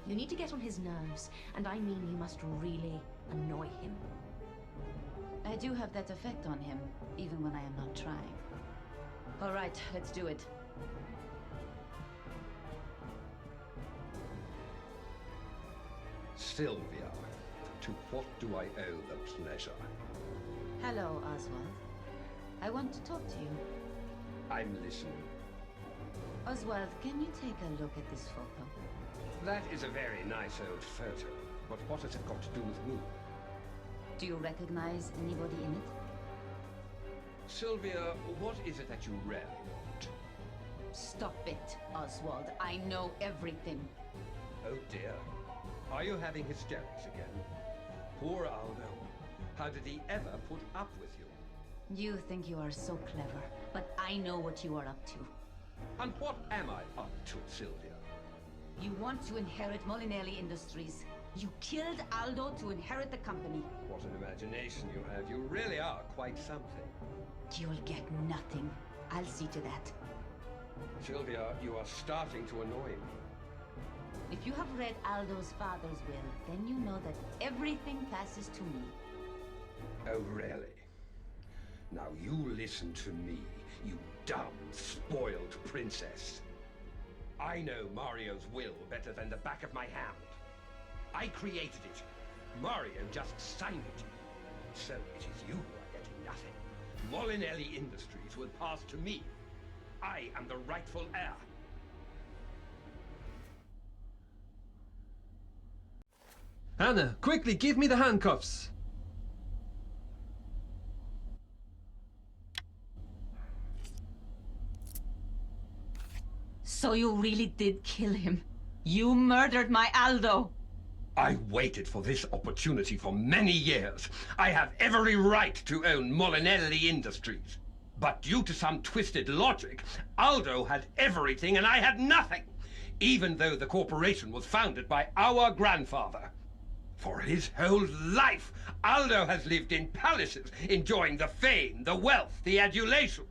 You need to get on his nerves, and I mean you must really annoy him. I do have that effect on him, even when I am not trying. All right, let's do it. Sylvia, to what do I owe the pleasure? Hello, Oswald. I want to talk to you. I'm listening. Oswald, can you take a look at this photo? That is a very nice old photo, but what has it got to do with me? Do you recognize anybody in it? Sylvia, what is it that you really want? Stop it, Oswald. I know everything. Oh dear. Are you having hysterics again? Poor Aldo. How did he ever put up with you? You think you are so clever, but I know what you are up to. And what am I up to, Sylvia? You want to inherit Molinelli Industries. You killed Aldo to inherit the company. What an imagination you have. You really are quite something. You'll get nothing. I'll see to that. Sylvia, you are starting to annoy me. If you have read Aldo's father's will, then you know that everything passes to me. Oh, really? Now you listen to me, you dumb, spoiled princess. I know Mario's will better than the back of my hand. I created it. Mario just signed it. So it is you who are getting nothing. Molinelli Industries will pass to me. I am the rightful heir. Anna, quickly, give me the handcuffs! So you really did kill him? You murdered my Aldo! I waited for this opportunity for many years. I have every right to own Molinelli Industries. But due to some twisted logic, Aldo had everything and I had nothing, even though the corporation was founded by our grandfather. For his whole life, Aldo has lived in palaces, enjoying the fame, the wealth, the adulation.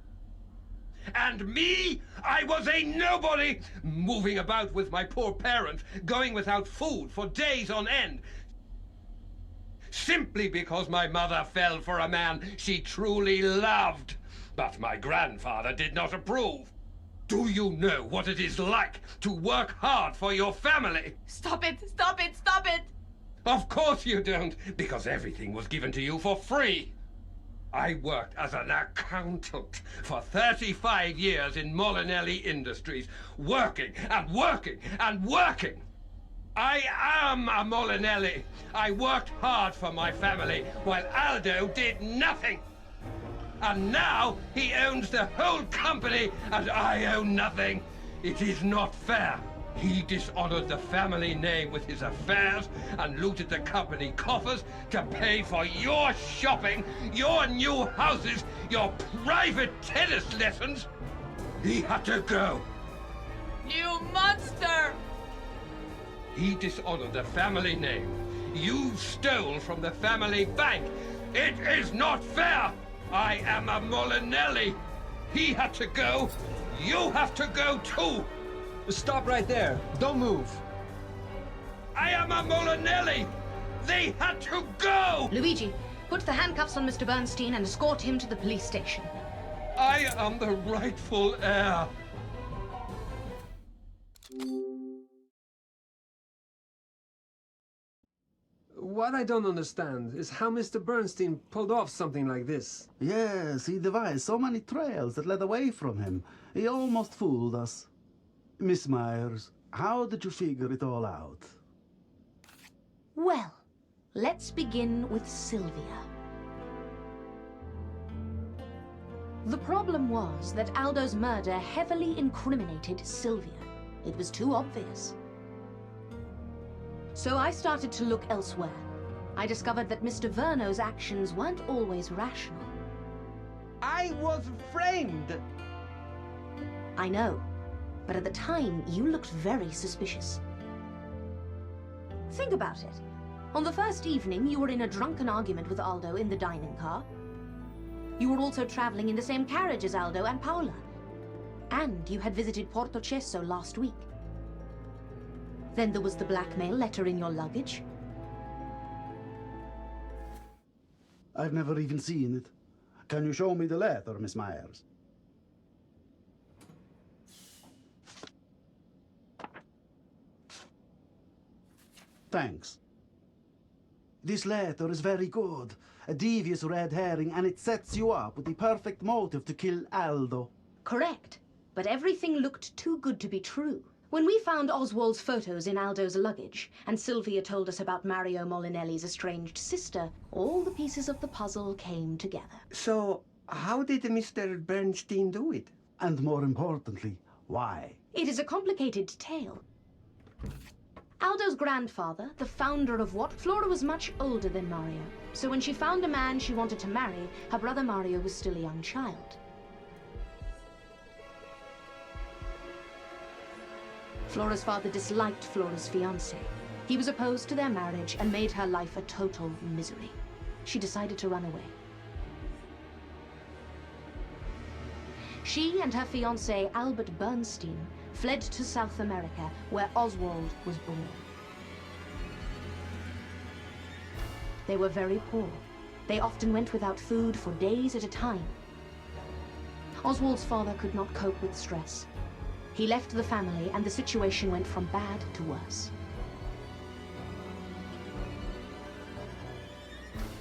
And me? I was a nobody, moving about with my poor parents, going without food for days on end, simply because my mother fell for a man she truly loved. But my grandfather did not approve. Do you know what it is like to work hard for your family? Stop it! Stop it! Stop it! Of course you don't, because everything was given to you for free. I worked as an accountant for 35 years in Molinelli Industries, working and working and working. I am a Molinelli. I worked hard for my family, while Aldo did nothing. And now he owns the whole company, and I own nothing. It is not fair. He dishonored the family name with his affairs and looted the company coffers to pay for your shopping, your new houses, your private tennis lessons. He had to go. You monster! He dishonored the family name. You stole from the family bank. It is not fair. I am a Molinelli. He had to go. You have to go too. Stop right there. Don't move. I am a Molinelli! They had to go! Luigi, put the handcuffs on Mr. Bernstein and escort him to the police station. I am the rightful heir. What I don't understand is how Mr. Bernstein pulled off something like this. Yes, he devised so many trails that led away from him. He almost fooled us. Miss Myers, how did you figure it all out? Well, let's begin with Sylvia. The problem was that Aldo's murder heavily incriminated Sylvia. It was too obvious. So I started to look elsewhere. I discovered that Mr. Verno's actions weren't always rational. I was framed! I know, but at the time, you looked very suspicious. Think about it. On the first evening, you were in a drunken argument with Aldo in the dining car. You were also traveling in the same carriage as Aldo and Paola. And you had visited Porto Cesso last week. Then there was the blackmail letter in your luggage. I've never even seen it. Can you show me the letter, Miss Myers? Thanks. This letter is very good. A devious red herring, and it sets you up with the perfect motive to kill Aldo. Correct. But everything looked too good to be true. When we found Oswald's photos in Aldo's luggage, and Sylvia told us about Mario Molinelli's estranged sister, all the pieces of the puzzle came together. So, how did Mr. Bernstein do it? And more importantly, why? It is a complicated tale. Aldo's grandfather, the founder of what? Flora was much older than Mario. So when she found a man she wanted to marry, her brother Mario was still a young child. Flora's father disliked Flora's fiancé. He was opposed to their marriage and made her life a total misery. She decided to run away. She and her fiancé, Albert Bernstein, fled to South America, where Oswald was born. They were very poor. They often went without food for days at a time. Oswald's father could not cope with stress. He left the family, and the situation went from bad to worse.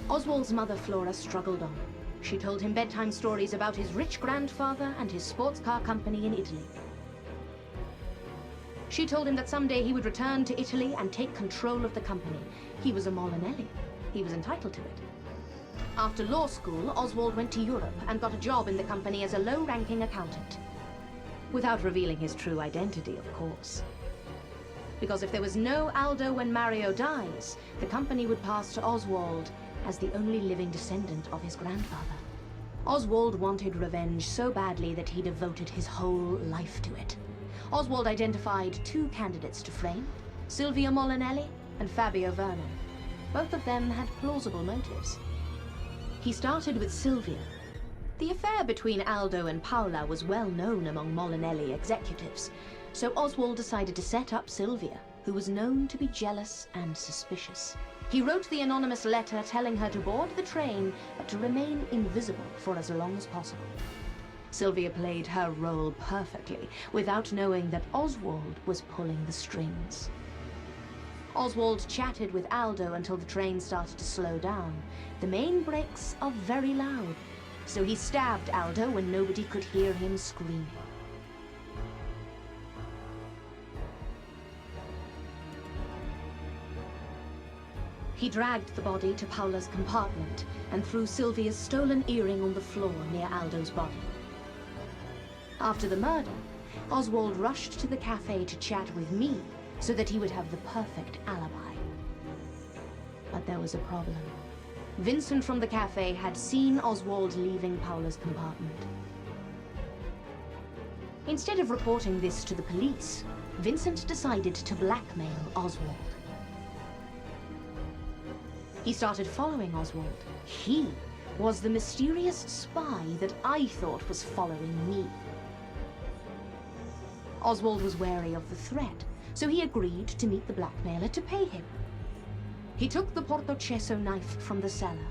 Oswald's mother, Flora, struggled on. She told him bedtime stories about his rich grandfather and his sports car company in Italy. She told him that someday he would return to Italy and take control of the company. He was a Molinelli. He was entitled to it. After law school, Oswald went to Europe and got a job in the company as a low-ranking accountant. Without revealing his true identity, of course. Because if there was no Aldo when Mario dies, the company would pass to Oswald as the only living descendant of his grandfather. Oswald wanted revenge so badly that he devoted his whole life to it. Oswald identified two candidates to frame, Silvia Molinelli and Fabio Verno. Both of them had plausible motives. He started with Silvia. The affair between Aldo and Paola was well known among Molinelli executives, so Oswald decided to set up Silvia, who was known to be jealous and suspicious. He wrote the anonymous letter telling her to board the train, but to remain invisible for as long as possible. Silvia played her role perfectly, without knowing that Oswald was pulling the strings. Oswald chatted with Aldo until the train started to slow down. The main brakes are very loud, so he stabbed Aldo when nobody could hear him screaming. He dragged the body to Paola's compartment and threw Silvia's stolen earring on the floor near Aldo's body. After the murder, Oswald rushed to the cafe to chat with me so that he would have the perfect alibi. But there was a problem. Vincent from the cafe had seen Oswald leaving Paola's compartment. Instead of reporting this to the police, Vincent decided to blackmail Oswald. He started following Oswald. He was the mysterious spy that I thought was following me. Oswald was wary of the threat, so he agreed to meet the blackmailer to pay him. He took the Portocesso knife from the cellar,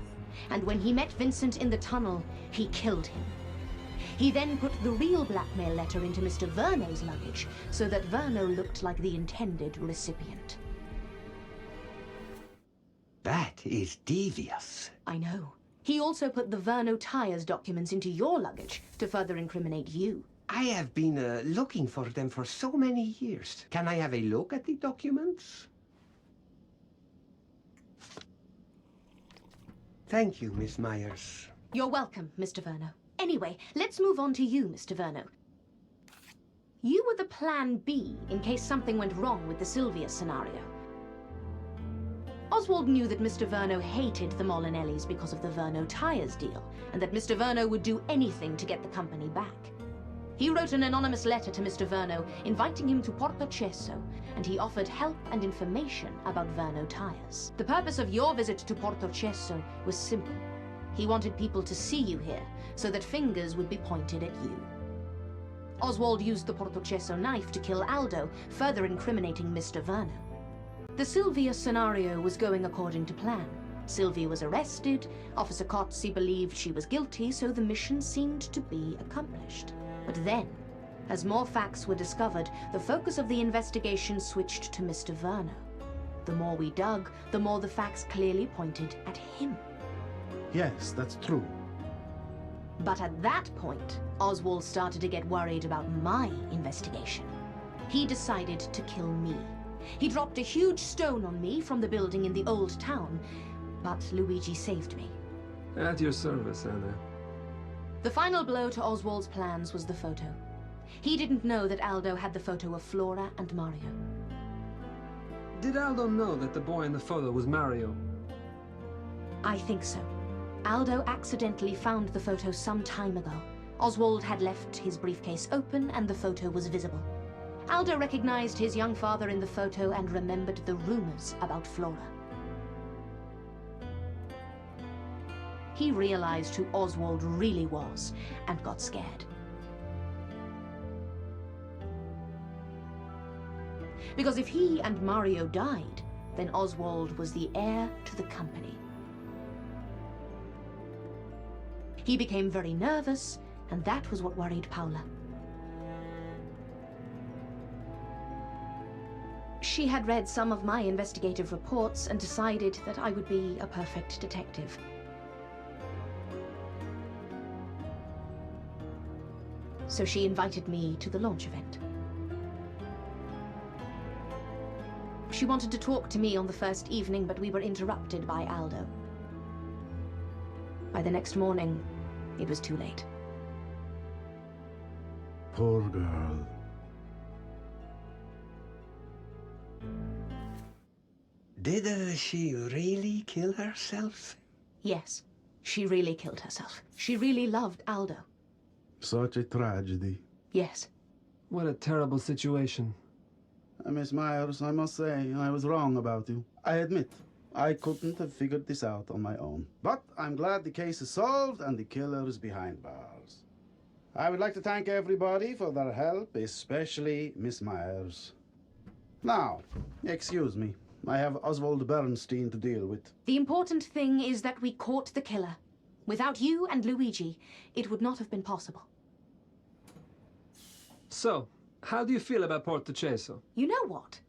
and when he met Vincent in the tunnel, he killed him. He then put the real blackmail letter into Mr. Verno's luggage, so that Verno looked like the intended recipient. That is devious. I know. He also put the Verno tires documents into your luggage to further incriminate you. I have been looking for them for so many years. Can I have a look at the documents? Thank you, Miss Myers. You're welcome, Mr. Verno. Anyway, let's move on to you, Mr. Verno. You were the plan B in case something went wrong with the Silvia scenario. Oswald knew that Mr. Verno hated the Molinellis because of the Verno tires deal, and that Mr. Verno would do anything to get the company back. He wrote an anonymous letter to Mr. Verno, inviting him to Portocesso, and he offered help and information about Verno tires. The purpose of your visit to Portocesso was simple. He wanted people to see you here, so that fingers would be pointed at you. Oswald used the Portocesso knife to kill Aldo, further incriminating Mr. Verno. The Sylvia scenario was going according to plan. Sylvia was arrested, Officer Cozzi believed she was guilty, so the mission seemed to be accomplished. But then, as more facts were discovered, the focus of the investigation switched to Mr. Verno. The more we dug, the more the facts clearly pointed at him. Yes, that's true. But at that point, Oswald started to get worried about my investigation. He decided to kill me. He dropped a huge stone on me from the building in the old town, but Luigi saved me. At your service, Anna. The final blow to Oswald's plans was the photo. He didn't know that Aldo had the photo of Flora and Mario. Did Aldo know that the boy in the photo was Mario? I think so. Aldo accidentally found the photo some time ago. Oswald had left his briefcase open and the photo was visible. Aldo recognized his young father in the photo and remembered the rumors about Flora. He realized who Oswald really was and got scared. Because if he and Mario died, then Oswald was the heir to the company. He became very nervous, and that was what worried Paula. She had read some of my investigative reports and decided that I would be a perfect detective. So she invited me to the launch event. She wanted to talk to me on the first evening, but we were interrupted by Aldo. By the next morning, it was too late. Poor girl. Did she really kill herself? Yes, she really killed herself. She really loved Aldo. Such a tragedy. Yes. What a terrible situation. Miss Myers, I must say, I was wrong about you. I admit, I couldn't have figured this out on my own. But I'm glad the case is solved and the killer is behind bars. I would like to thank everybody for their help, especially Miss Myers. Now, excuse me. I have Oswald Bernstein to deal with. The important thing is that we caught the killer. Without you and Luigi, it would not have been possible. So, how do you feel about Portocesso? You know what?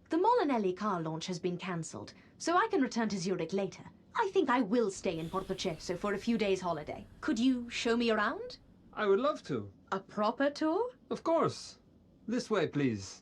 The Molinelli car launch has been cancelled, so I can return to Zurich later. I think I will stay in Portocesso for a few days' holiday. Could you show me around? I would love to. A proper tour? Of course. This way, please.